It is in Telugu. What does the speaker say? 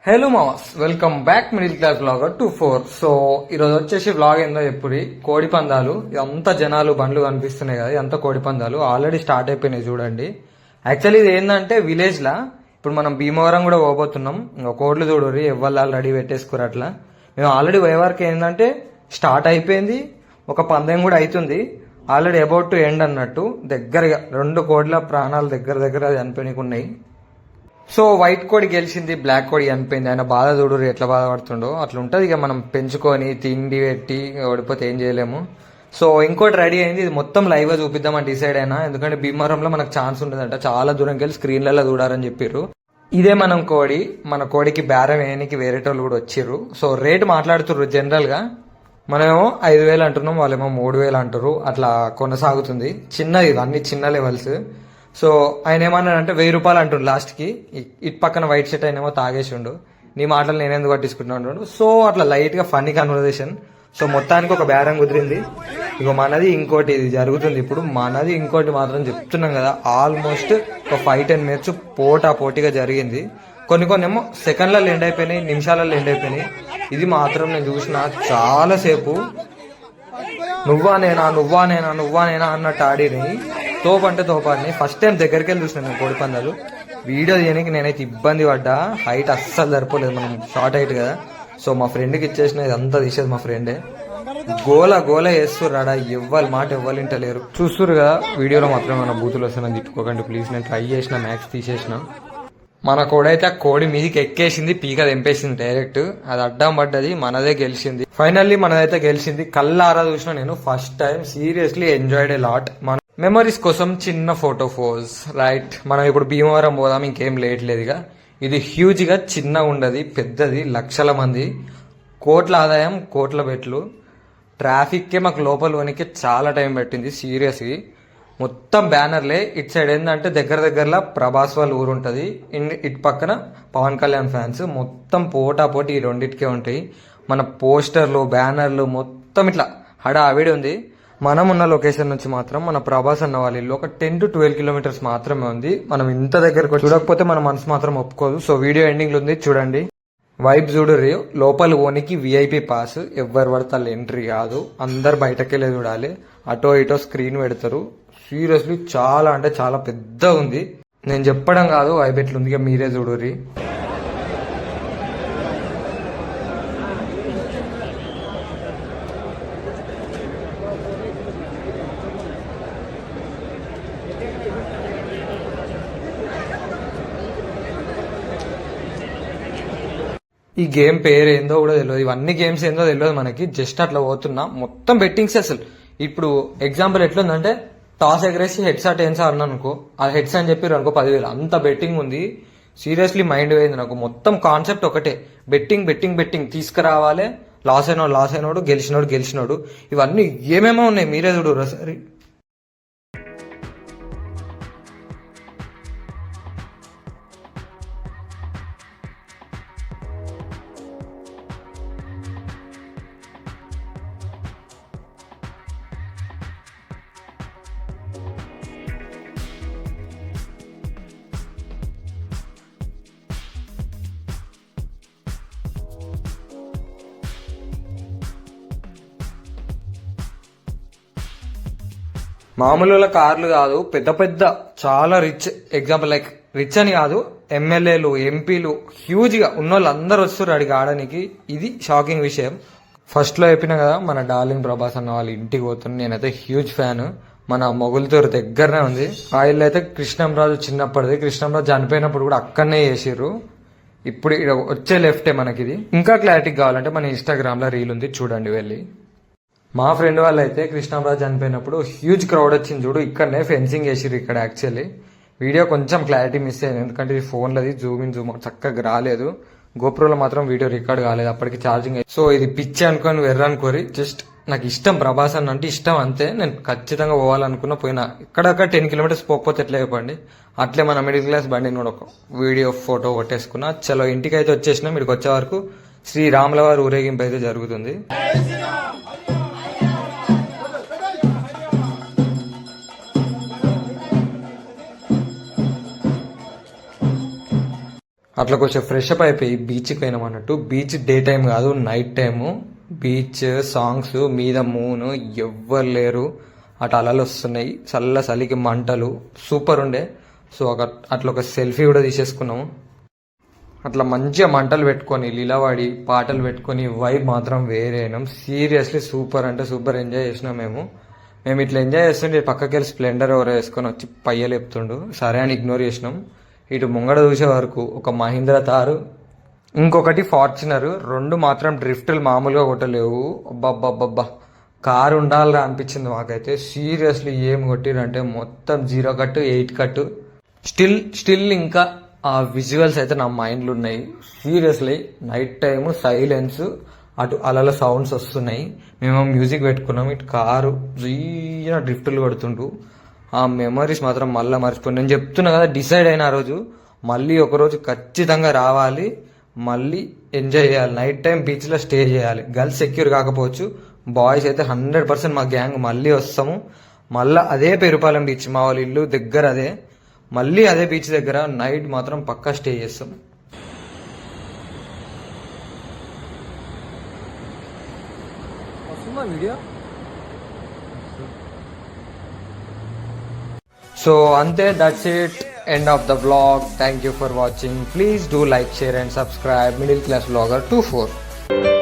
హలో మామస్, welcome back middle class vlogger 24. So ఈరోజు వచ్చేసి బ్లాగ్ ఏందో ఎప్పుడు కోడి పందాలు. ఇదంతా జనాలు బండ్లు కనిపిస్తున్నాయి కదా, ఇదంతా కోడి పందాలు ఆల్రెడీ స్టార్ట్ అయిపోయినాయి చూడండి. యాక్చువల్లీ ఇది ఏంటంటే విలేజ్ లా ఇప్పుడు మనం భీమవరం కూడా పోబోతున్నాం. ఇంకా కోడ్లు చూడరు ఎవ్వరు రెడీ పెట్టేసుకోరు. అట్లా మేము ఆల్రెడీ పోయే వరకు ఏంటంటే స్టార్ట్ అయిపోయింది, ఒక పందెం కూడా అవుతుంది ఆల్రెడీ అబౌట్ టు ఎండ్ అన్నట్టు. దగ్గరగా 2 కోడ్ల ప్రాణాలు దగ్గర చనిపోయినాయి ఉన్నాయి. సో వైట్ కోడి గెలిచింది, బ్లాక్ కోడి చనిపోయింది. ఆయన బాధ చూడు ఎట్లా బాధపడుతుండో. అట్లా ఉంటుంది ఇక మనం పెంచుకొని తిండి పెట్టి ఓడిపోతే ఏం చేయలేము. సో ఇంకోటి రెడీ అయింది, ఇది మొత్తం లైవ్ గా చూపిద్దామని డిసైడ్ అయినా. ఎందుకంటే భీమవరంలో మనకు ఛాన్స్ ఉంటుందంట, చాలా దూరంకి వెళ్ళి స్క్రీన్లలో చూడాలని చెప్పారు. ఇదే మనం కోడి, మన కోడికి బేరం వేయడానికి వేరేటోళ్ళు కూడా వచ్చిర్రు. సో రేటు మాట్లాడుతుర్రు జనరల్ గా. మనమేమో 5,000 అంటున్నాం, వాళ్ళేమో 3,000 అంటారు. అట్లా కొనసాగుతుంది. చిన్నది, అన్ని చిన్న లెవెల్స్. సో ఆయన ఏమన్నాడంటే 1,000 రూపాయలు అంటుండు లాస్ట్ కి. ఇటు పక్కన వైట్ షర్ట్ ఆయనేమో తాగేసిండు. నీ మాటలు నేనెందుకు పట్టించుకుంటున్నాడు. సో అట్లా లైట్ గా ఫన్నీ కన్వర్సేషన్. సో మొత్తానికి ఒక బేరం కుదిరింది. ఇక మనది ఇంకోటి ఇది జరుగుతుంది ఇప్పుడు. మనది ఇంకోటి మాత్రం చెప్తున్నాం కదా, ఆల్మోస్ట్ ఒక 5-10 మినిట్స్ పోటీగా జరిగింది. కొన్ని ఏమో సెకండ్లలో ఎండ్ అయిపోయినాయి, నిమిషాలలో ఎండ్ అయిపోయినాయి. ఇది మాత్రం నేను చూసిన చాలాసేపు నువ్వా నేనా అన్నట్టు ఆడినాయి. తోపంటే తోపాడిని. ఫస్ట్ టైం దగ్గరికి వెళ్ళి చూసిన నేను కోడి పందాలు. వీడియో తీయడానికి నేనైతే ఇబ్బంది పడ్డా, హైట్ అస్సలు సరిపోలేదు, మనం షార్ట్ హైట్ కదా. సో మా ఫ్రెండ్కి ఇచ్చేసిన, ఇదంతా తీసేది మా ఫ్రెండే. గోల వేస్తుర్రాడా, ఎవ్వరు ఇంటలేరు. చూస్తురు కదా వీడియోలో మాత్రం మన బూతులు వస్తానని తిట్టుకోకండి ప్లీజ్. నేను ట్రై చేసిన, మ్యాక్స్ తీసేసిన. మన కోడైతే ఆ కోడి మీదకి ఎక్కేసింది, పీక తెంపేసింది డైరెక్ట్. అది అడ్డం పడ్డది, మనదే గెలిచింది. ఫైనల్లీ మనదైతే గెలిచింది. కళ్ళారా చూసిన నేను first time. Seriously enjoyed a lot. మన మెమరీస్ కోసం చిన్న ఫోటో ఫోజ్ రైట్. మనం ఇప్పుడు భీమవరం పోదాం, ఇంకేం లేట్ లేదుగా. ఇది హ్యూజ్ గా చిన్నగా ఉండదు, పెద్దది, లక్షల మంది, కోట్ల ఆదాయం, కోట్ల బెట్లు. ట్రాఫిక్కే మాకు లోపల పోనీకి చాలా టైం పట్టింది సీరియస్లీ. మొత్తం బ్యానర్లే. ఇటు సైడ్ ఏంటంటే దగ్గరలో ప్రభాస్ వాళ్ళ ఊరు ఉంటుంది, ఇటు పక్కన పవన్ కళ్యాణ్ ఫ్యాన్స్. మొత్తం పోటీ ఈ రెండింటికే ఉంటాయి. మన పోస్టర్లు, బ్యానర్లు మొత్తం ఇట్లా హడావిడి ఉంది. మనం ఉన్న లొకేషన్ నుంచి మాత్రం మన ప్రభాస్ అన్న వాళ్ళ ఇల్లు ఒక 10 to 12 కిలోమీటర్స్ మాత్రమే ఉంది. మనం ఇంత దగ్గరకు చూడకపోతే మన మనసు మాత్రం ఒప్పుకోదు. సో వీడియో ఎండింగ్ లో ఉంది చూడండి. వైబ్ చూడు. లోపల ఓనికి విఐపి పాస్, ఎవ్వరు పడతా ఎంట్రీ కాదు, అందరు బయటకెళ్ళే చూడాలి. అటో ఇటో స్క్రీన్ పెడతారు. సీరియస్లీ చాలా అంటే చాలా పెద్ద ఉంది. నేను చెప్పడం కాదు, వైబ్ ఎట్లుంది ఇక మీరే చూడుర్రి. ఈ గేమ్ పేరు ఏందో కూడా తెలియదు, ఇవన్నీ గేమ్స్ ఏందో తెలియదు మనకి. జస్ట్ అట్లా పోతున్నా, మొత్తం బెట్టింగ్స్. అసలు ఇప్పుడు ఎగ్జాంపుల్ ఎట్లుందంటే టాస్ ఎగరేసి హెడ్ షాట్ ఏం సార్ అనుకో, ఆ హెడ్స్ అని చెప్పారు అనుకో 10,000, అంత బెట్టింగ్ ఉంది. సీరియస్లీ మైండ్ పోయింది నాకు. మొత్తం కాన్సెప్ట్ ఒకటే, బెట్టింగ్ తీసుకురావాలి. లాస్ అయినోడు, గెలిచినోడు. ఇవన్నీ ఏమేమో ఉన్నాయి, మీరే చూడు సరే. మామూలు కార్లు కాదు, పెద్ద చాలా రిచ్. ఎగ్జాంపుల్ లైక్ రిచ్ అని కాదు, ఎమ్మెల్యేలు, ఎంపీలు, హ్యూజ్ గా ఉన్న వాళ్ళు అందరు వస్తారు అడిగి ఆడడానికి. ఇది షాకింగ్ విషయం. ఫస్ట్ లో చెప్పిన కదా, మన డార్లింగ్ ప్రభాస్ అన్న వాళ్ళ ఇంటికి పోతున్నా. నేనైతే హ్యూజ్ ఫ్యాన్. మన మొగులతూరు దగ్గరనే ఉంది. ఆ ఇల్లు అయితే కృష్ణంరాజు చిన్నప్పటిది. కృష్ణంరాజు చనిపోయినప్పుడు కూడా అక్కడనే చేసిర్రు. ఇప్పుడు వచ్చే లెఫ్టే మనకి ఇది. ఇంకా క్లారిటీ కావాలంటే మన ఇన్స్టాగ్రామ్ లో రీల్ ఉంది, చూడండి వెళ్ళి. మా ఫ్రెండ్ వాళ్ళు అయితే కృష్ణంరాజు చనిపోయినప్పుడు హ్యూజ్ క్రౌడ్ వచ్చింది చూడు, ఇక్కడనే ఫెన్సింగ్ వేసిర్రు ఇక్కడ. యాక్చువల్లీ వీడియో కొంచెం క్లారిటీ మిస్ అయింది, ఎందుకంటే ఇది ఫోన్లోది జూమ్ చక్కగా రాలేదు. గోప్రోలో మాత్రం వీడియో రికార్డ్ కాలేదు, అప్పటికి ఛార్జింగ్. సో ఇది పిచ్చి అనుకొని వెర్రనుకోరి. జస్ట్ నాకు ఇష్టం, ప్రభాస్ అన్న అంటే ఇష్టం అంతే. నేను ఖచ్చితంగా పోవాలనుకున్నా, పోయినా. ఇక్కడొక్క 10 కిలోమీటర్స్ పోకపోతే ఎట్లా చెప్పండి. అట్లే మన మిడిల్ క్లాస్ బండి కూడా ఒక వీడియో ఫోటో కొట్టేసుకున్నా. చలో ఇంటికి అయితే వచ్చేసినాం. ఇక్కడికి వచ్చే వరకు శ్రీరాముల వారి ఊరేగింపు అయితే జరుగుతుంది. అట్లా కొంచెం ఫ్రెష్ అప్ అయిపోయి బీచ్కి పోయినాం అన్నట్టు. బీచ్ డే టైం కాదు, నైట్ టైము. బీచ్ సాంగ్స్ మీద మూను, ఎవ్వరు లేరు, అటు అలలు వస్తున్నాయి, చలికి మంటలు, సూపర్ ఉండే. సో అట్లా ఒక సెల్ఫీ కూడా తీసేసుకున్నాము. అట్లా మంచిగా మంటలు పెట్టుకొని లీలవాడి పాటలు పెట్టుకొని వైబ్ మాత్రం వేరే అయినాం. సీరియస్లీ సూపర్ అంటే సూపర్ ఎంజాయ్ చేసినాం మేము ఇట్లా ఎంజాయ్ చేస్తుంటే పక్కకి వెళ్ళి స్ప్లెండర్ ఎవరో వేసుకొని వచ్చి పయ్యలు చెప్తుండు. సరే అని ఇగ్నోర్ చేసినాం. ఇటు ముంగడ చూసే వరకు ఒక మహీంద్రా తారు, ఇంకొకటి ఫార్చునర్, రెండు మాత్రం డ్రిఫ్ట్లు మామూలుగా కొట్టలేవు. అబ్బబ్బబ్బబ్బా, కారు ఉండాలిరా అనిపించింది మాకైతే. సీరియస్లీ ఏం కొట్టిరంటే మొత్తం 0 కట్ 8 కట్. స్టిల్ ఇంకా ఆ విజువల్స్ అయితే నా మైండ్లో ఉన్నాయి. సీరియస్లీ నైట్ టైము సైలెన్స్, అటు అలల సౌండ్స్ వస్తున్నాయి, మేము మ్యూజిక్ పెట్టుకున్నాం, ఇటు కారు జీన డ్రిఫ్ట్లు కొడుతుంటూ. ఆ మెమరీస్ మాత్రం మళ్ళీ మర్చిపోయి, నేను చెప్తున్నా కదా, డిసైడ్ అయిన ఆ రోజు మళ్ళీ ఒకరోజు ఖచ్చితంగా రావాలి, మళ్ళీ ఎంజాయ్ చేయాలి, నైట్ టైం బీచ్లో స్టే చేయాలి. గర్ల్స్ సెక్యూర్ కాకపోవచ్చు, బాయ్స్ అయితే 100% మా గ్యాంగ్ మళ్ళీ వస్తాము. మళ్ళీ అదే పేరుపాలెం బీచ్, మా వాళ్ళ ఇల్లు దగ్గర అదే, మళ్ళీ అదే బీచ్ దగ్గర నైట్ మాత్రం పక్కా స్టే చేస్తాం. సో అంతే, that's it, end of the vlog. Thank you for watching. Please do like, share and subscribe. Middle class vlogger 24.